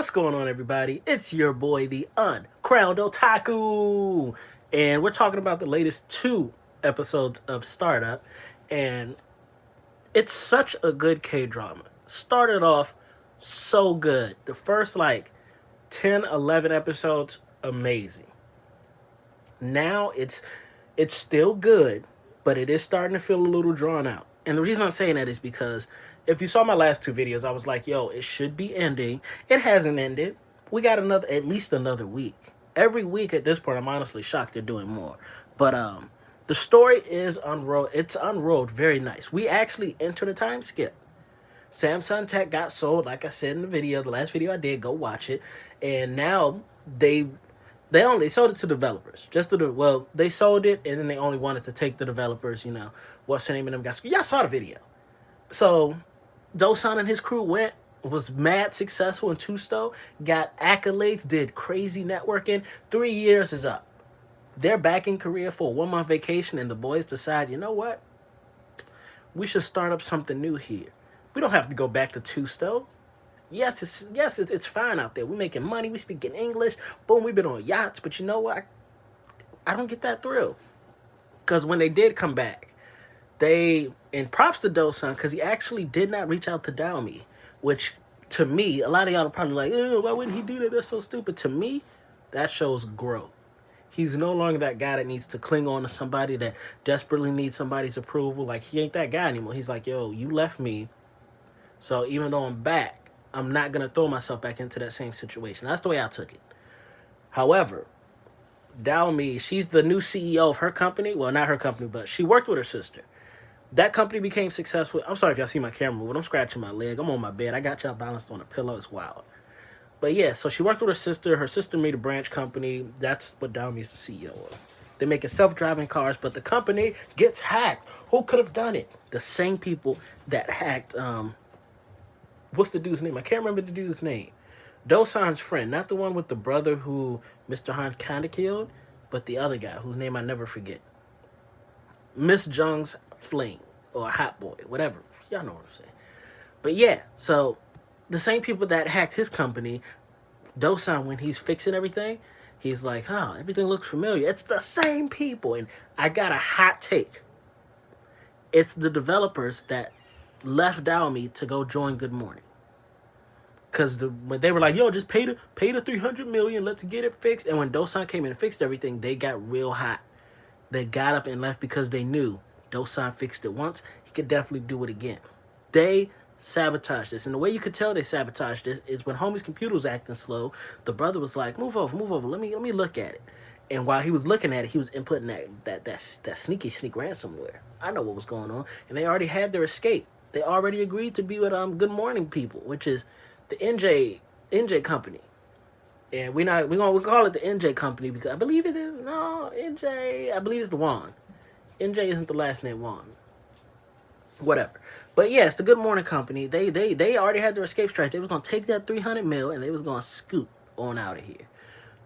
What's going on, everybody? It's your boy, the uncrowned Otaku, and we're talking about the latest two episodes of Startup, and it's such a good K drama. Started off so good. The first 10, 11 episodes, amazing. Now it's still good, but it is starting to feel a little drawn out. And the reason I'm saying that is because if you saw my last two videos, I was like, yo, it should be ending. It hasn't ended. We got at least another week. Every week at this point, I'm honestly shocked they're doing more. But the story is unrolled. It's unrolled very nice. We actually entered a time skip. Samsung Tech got sold, like I said in the video, the last video I did, go watch it. And now they only sold it to developers. They sold it and then they only wanted to take the developers, what's the name of them guys? Y'all saw the video. So Dosan and his crew was mad successful in Tusto, got accolades, did crazy networking. 3 years is up. They're back in Korea for a 1 month vacation, and the boys decide, you know what? We should start up something new here. We don't have to go back to Tusto. It's fine out there. We're making money. We speaking English. Boom, we've been on yachts. But you know what? I don't get that thrill. Because when they did come back, and props to Dosan, because he actually did not reach out to Daomi. Which, to me, a lot of y'all are probably like, why wouldn't he do that? That's so stupid. To me, that shows growth. He's no longer that guy that needs to cling on to somebody that desperately needs somebody's approval. Like, he ain't that guy anymore. He's like, yo, you left me. So even though I'm back, I'm not going to throw myself back into that same situation. That's the way I took it. However, Daomi, she's the new CEO of her company. Well, not her company, but she worked with her sister. That company became successful. I'm sorry if y'all see my camera moving. I'm scratching my leg. I'm on my bed. I got y'all balanced on a pillow. It's wild. But yeah, so she worked with her sister. Her sister made a branch company. That's what Daomi is the CEO of. They're making self-driving cars, but the company gets hacked. Who could have done it? The same people that hacked, what's the dude's name? I can't remember the dude's name. Dosan's friend, not the one with the brother who Mr. Han kind of killed, but the other guy whose name I never forget. Miss Jung's fling, or hot boy, whatever. Y'all know what I'm saying. But yeah, so the same people that hacked his company, Dosan, when he's fixing everything, he's like, everything looks familiar. It's the same people. And I got a hot take. It's the developers that left Daomi to go join Good Morning. Because when they were like, yo, just pay the $300 million, let's get it fixed. And when Dosan came in and fixed everything, they got real hot. They got up and left because they knew Dosan fixed it once. He could definitely do it again. They sabotaged this. And the way you could tell they sabotaged this is when homie's computer was acting slow, the brother was like, move over. Let me look at it. And while he was looking at it, he was inputting that sneak ransomware. I know what was going on. And they already had their escape. They already agreed to be with Good Morning people, which is the NJ company. And we'll call it the NJ company because I believe it is NJ. I believe it's the Wan. NJ isn't the last name Wan. Whatever. But yes, the Good Morning company, they already had their escape strategy. They was gonna take that 300 mil and they was gonna scoot on out of here.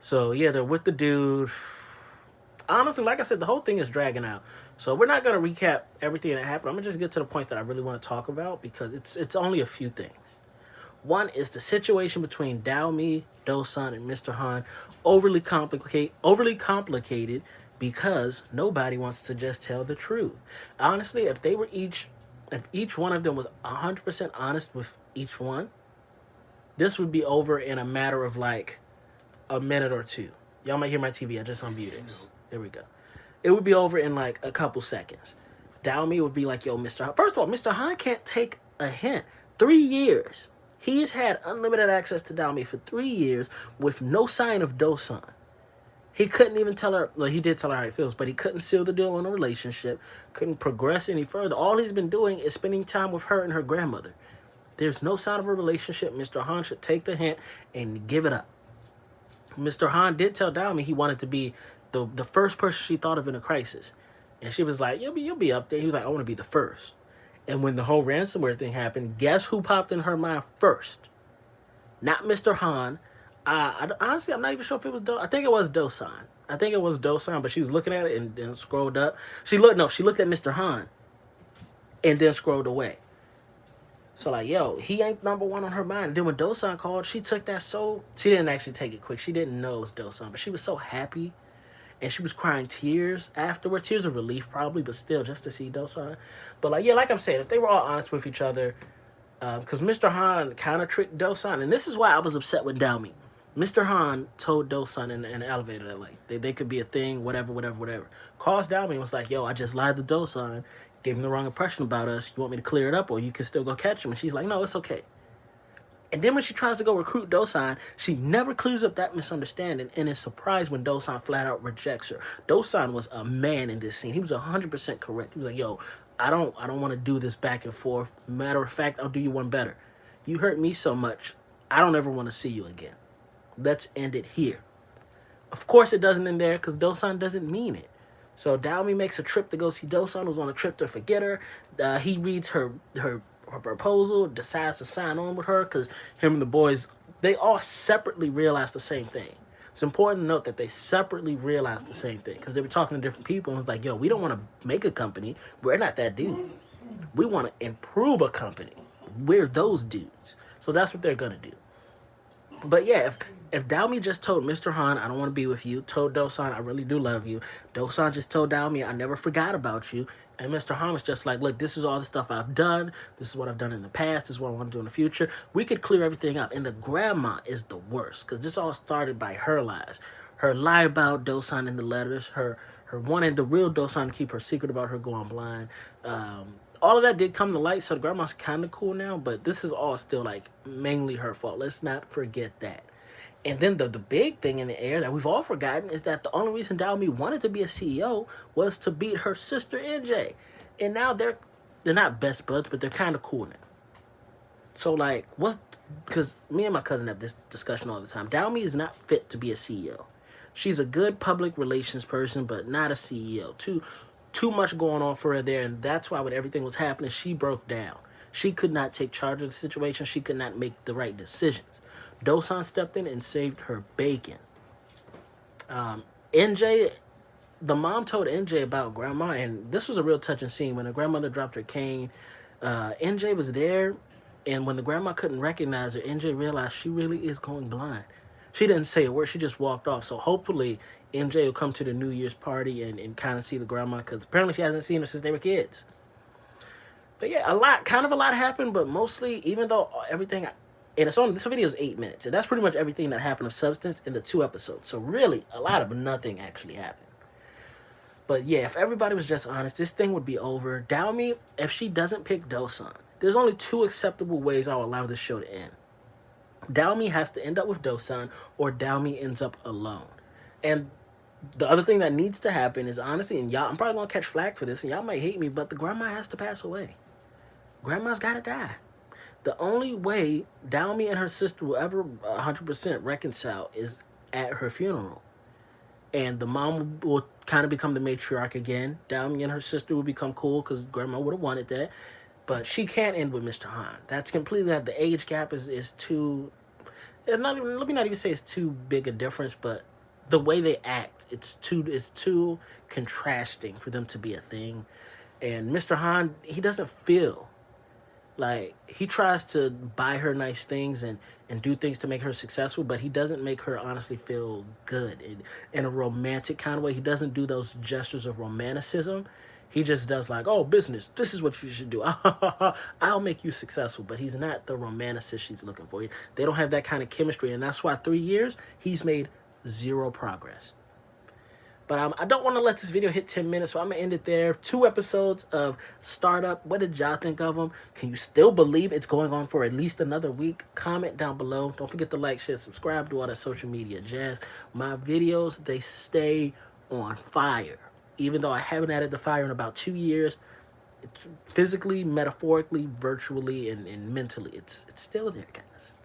So yeah, they're with the dude. Honestly, like I said, the whole thing is dragging out. So we're not gonna recap everything that happened. I'm gonna just get to the points that I really want to talk about because it's only a few things. One is the situation between Daomi, Dosan, and Mr. Han overly complicated because nobody wants to just tell the truth. Honestly, if each one of them was 100% honest with each one, this would be over in a matter of like a minute or two. Y'all might hear my TV. I just unmuted. There we go. It would be over in like a couple seconds. Daomi would be like, yo, Mr. Han. First of all, Mr. Han can't take a hint. 3 years. He's had unlimited access to Daomi for 3 years with no sign of Dosan. He couldn't even tell her, well, he did tell her how he feels, but he couldn't seal the deal on a relationship, couldn't progress any further. All he's been doing is spending time with her and her grandmother. There's no sign of a relationship. Mr. Han should take the hint and give it up. Mr. Han did tell Daomi he wanted to be the first person she thought of in a crisis. And she was like, you'll be up there. He was like, I want to be the first. And when the whole ransomware thing happened, guess who popped in her mind first? Not Mr. Han. Honestly, I'm not even sure if it was I think it was Dosan. I think it was Dosan, but she was looking at it and then scrolled up. She looked at Mr. Han and then scrolled away. So like, yo, he ain't number one on her mind. Then when Dosan called, she took that so she didn't actually take it quick. She didn't know it was Dosan, but she was so happy, and she was crying tears afterwards, tears of relief probably, but still just to see Dosan. But like, yeah, like I'm saying, if they were all honest with each other, because Mr. Han kind of tricked Dosan, and this is why I was upset with Daomi. Mr. Han told Dosan in the elevator that like they could be a thing, whatever, whatever, whatever. Calls Daomi and was like, "Yo, I just lied to Dosan, gave him the wrong impression about us. You want me to clear it up, or you can still go catch him?" And she's like, "No, it's okay." And then when she tries to go recruit Dosan, she never clears up that misunderstanding and is surprised when Dosan flat out rejects her. Dosan was a man in this scene. He was 100% correct. He was like, "Yo, I don't want to do this back and forth. Matter of fact, I'll do you one better. You hurt me so much, I don't ever want to see you again. Let's end it here." Of course it doesn't end there because Dosan doesn't mean it. So Daomi makes a trip to go see Dosan, who's on a trip to forget her. He reads her proposal, decides to sign on with her because him and the boys, they all separately realized the same thing. It's important to note that they separately realized the same thing because they were talking to different people and it was like, yo, we don't want to make a company. We're not that dude. We want to improve a company. We're those dudes. So that's what they're going to do. But yeah, if Daomi just told Mr. Han, "I don't want to be with you," told Dosan, "I really do love you," Dosan just told Daomi, "I never forgot about you," and Mr. Han was just like, "Look, this is all the stuff I've done. This is what I've done in the past. This is what I want to do in the future," we could clear everything up. And the grandma is the worst because this all started by her lies. Her lie about Dosan in the letters, her wanting the real Dosan to keep her secret about her going blind. All of that did come to light, so the grandma's kind of cool now, but this is all still like mainly her fault. Let's not forget that. And then the big thing in the air that we've all forgotten is that the only reason Daomi wanted to be a CEO was to beat her sister NJ. And now they're not best buds, but they're kind of cool now. So like, what? Because me and my cousin have this discussion all the time. Daomi is not fit to be a CEO. She's a good public relations person, but not a CEO. Too much going on for her there, and that's why when everything was happening, she broke down. She could not take charge of the situation. She could not make the right decisions. Dosan stepped in and saved her bacon. NJ, the mom told NJ about grandma, and this was a real touching scene when her grandmother dropped her cane. NJ was there, and when the grandma couldn't recognize her, NJ realized she really is going blind. She didn't say a word. She just walked off. So hopefully NJ will come to the New Year's party and kind of see the grandma because apparently she hasn't seen her since they were kids. But yeah, kind of a lot happened, but mostly, even though everything, and it's on, this video is 8 minutes, and that's pretty much everything that happened of substance in the 2 episodes. So really, a lot of nothing actually happened. But yeah, if everybody was just honest, this thing would be over. Daomi, if she doesn't pick Dosan, there's only 2 acceptable ways I'll allow this show to end. Daomi has to end up with Dosan, or Daomi ends up alone. And the other thing that needs to happen is, honestly, and y'all, I'm probably gonna catch flack for this, and y'all might hate me, but the grandma has to pass away. Grandma's gotta die. The only way Daomi and her sister will ever 100% reconcile is at her funeral. And the mom will kind of become the matriarch again. Daomi and her sister will become cool because grandma would have wanted that. But she can't end with Mr. Han. That's completely, that the age gap is too, it's not even, let me not even say it's too big a difference, but the way they act, it's too contrasting for them to be a thing. And Mr. Han, he doesn't feel like, he tries to buy her nice things and do things to make her successful, but he doesn't make her honestly feel good in a romantic kind of way. He doesn't do those gestures of romanticism. He just does like, "Oh, business, this is what you should do. I'll make you successful." But he's not the romanticist she's looking for. They don't have that kind of chemistry, and that's why 3 years, he's made 0 progress. But I don't want to let this video hit 10 minutes, so I'm going to end it there. 2 episodes of Startup. What did y'all think of them? Can you still believe it's going on for at least another week? Comment down below. Don't forget to like, share, subscribe, do all that social media jazz. My videos, they stay on fire. Even though I haven't added the fire in about 2 years, it's physically, metaphorically, virtually, and mentally, it's still there, guys.